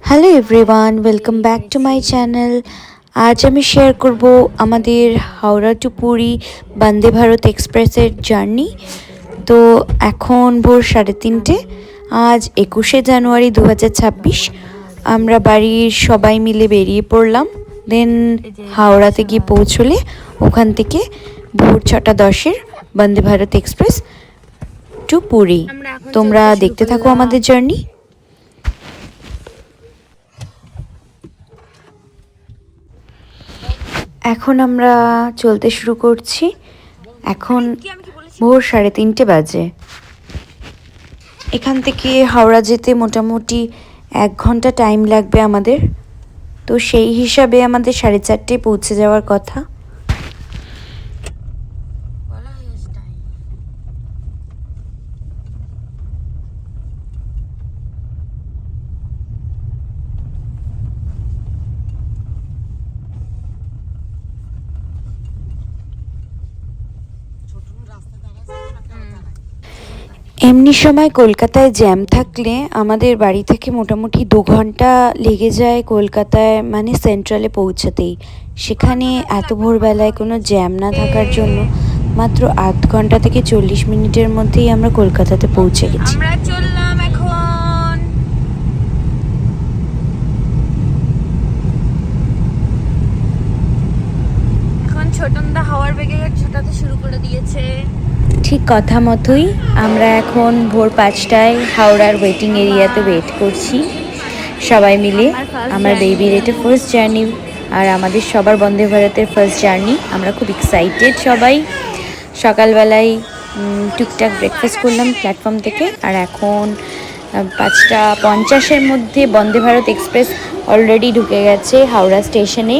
Hello everyone, welcome back to my channel. আজ আমি share করব আমাদের হাওড়া টু পুরী বন্দে ভারত এক্সপ্রেসের জার্নি। তো এখন ভোর 3:30। আজ 21শে জানুয়ারি 2026। আমরা বাড়ির সবাই মিলে বেরিয়ে পড়লাম। দেন হাওড়াতে গিয়ে পৌঁছলে ওখান থেকে ভোর 6:10-এর বন্দে ভারত এক্সপ্রেস টু পুরী। তোমরা দেখতে থাকো আমাদের জার্নি। এখন আমরা চলতে শুরু করছি। এখন ভোর 3:30 বাজে। এখান থেকে হাওড়া যেতে মোটামুটি 1 ঘন্টা টাইম লাগবে আমাদের। তো সেই হিসাবে আমাদের 4:30 পৌঁছে যাওয়ার কথা। এমনি সময় কলকাতায় জ্যাম থাকলে আমাদের বাড়ি থেকে মোটামুটি 2 ঘন্টা লেগে যায় কলকাতায়, মানে সেন্ট্রালে পৌঁছাতেই। সেখানে এত ভোরবেলায় কোনো জ্যাম না থাকার জন্য মাত্র 8 ঘন্টা থেকে 40 মিনিটের মধ্যেই আমরা কলকাতাতে পৌঁছে গেছি। আমরা চললাম এখন ছোটনদা হাওয়ার বেগে ছোটাতে শুরু করে দিয়েছে। ঠিক কথা মতোই আমরা এখন ভোর 5টায় হাওড়ার ওয়েটিং এরিয়াতে ওয়েট করছি সবাই মিলে। আমার বেবির এটা ফার্স্ট জার্নি, আর আমাদের সবার বন্দে ভারতের ফার্স্ট জার্নি। আমরা খুব এক্সাইটেড সবাই। সকালবেলায় টুকটাক ব্রেকফাস্ট করলাম প্ল্যাটফর্ম থেকে, আর এখন 5:50-এর মধ্যে বন্দে ভারত এক্সপ্রেস অলরেডি ঢুকে গেছে হাওড়া স্টেশনে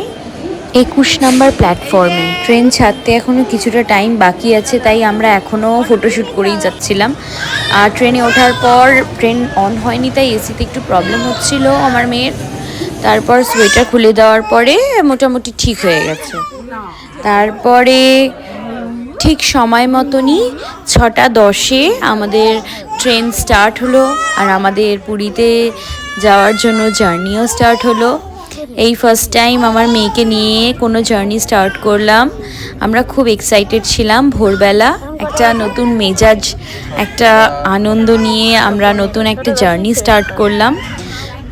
21 নম্বর প্ল্যাটফর্মে। ট্রেন ছাড়তে এখনও কিছুটা টাইম বাকি আছে, তাই আমরা এখনও ফটোশ্যুট করেই যাচ্ছিলাম। আর ট্রেনে ওঠার পর ট্রেন অন হয়নি, তাই এসিতে একটু প্রবলেম হচ্ছিল আমার মেয়ের। তারপর সোয়েটার খুলে দেওয়ার পরে মোটামুটি ঠিক হয়ে গেছে। তারপরে ঠিক সময় মতনই 6:10-এ আমাদের ট্রেন স্টার্ট হলো, আর আমাদের পুরীতে যাওয়ার জন্য জার্নিও স্টার্ট হলো। এই ফার্স্ট টাইম আমার মেয়েকে নিয়ে কোনো জার্নি স্টার্ট করলাম। আমরা খুব এক্সাইটেড ছিলাম। ভোরবেলা একটা নতুন মেজাজ, একটা আনন্দ নিয়ে আমরা নতুন একটা জার্নি স্টার্ট করলাম।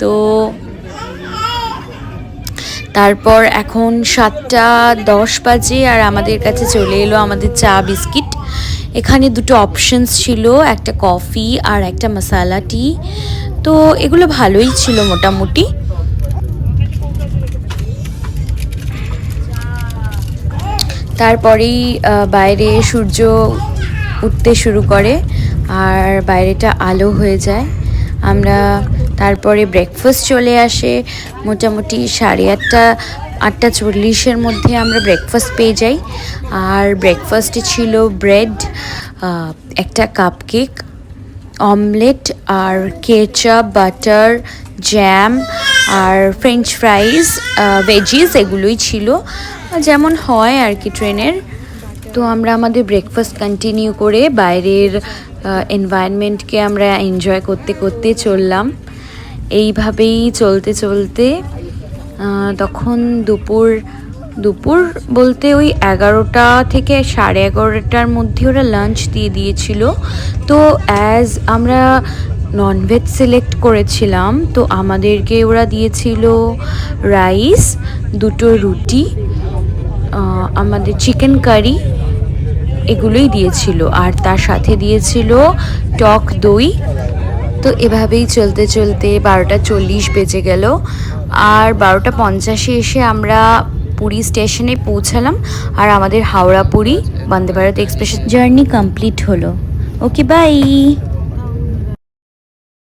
তো তারপর এখন 7:10 বাজে, আর আমাদের কাছে চলে এলো আমাদের চা বিস্কিট। এখানে দুটো অপশনস ছিল, একটা কফি আর একটা মশালা টি। তো এগুলো ভালোই ছিল মোটামুটি। তারপরেই বাইরে সূর্য উঠতে শুরু করে আর বাইরেটা আলো হয়ে যায়। আমরা তারপরে ব্রেকফাস্ট চলে আসে মোটামুটি 8:30-8:40-এর মধ্যে আমরা ব্রেকফাস্ট পেয়ে যাই। আর ব্রেকফাস্টে ছিল ব্রেড, একটা কাপকেক, অমলেট, আর কেচাপ, বাটার, জ্যাম আর ফ্রেঞ্চ ফ্রাইজ, ভেজিস, এগুলোই ছিল যেমন হয় আর কি ট্রেনের। তো আমরা আমাদের ব্রেকফাস্ট কন্টিনিউ করে বাইরের এনভায়রনমেন্টকে আমরা এনজয় করতে করতে চললাম। এইভাবেই চলতে চলতে তখন দুপুর বলতে ওই 11টা থেকে 11:30-টার মধ্যে ওরা লাঞ্চ দিয়ে দিয়েছিল। তো অ্যাজ আমরা ননভেজ সিলেক্ট করেছিলাম, তো আমাদেরকে ওরা দিয়েছিল রাইস, 2টো রুটি, আমাদের চিকেন কারি, এগুলোই দিয়েছিল, আর তার সাথে দিয়েছিল টক দই। তো এভাবেই চলতে চলতে 12:40 বেজে গেল, আর 12:50-এ এসে আমরা পুরী স্টেশনে পৌঁছালাম, আর আমাদের Howrah Puri Vande Bharat express journey complete হলো। ওকে, বাই।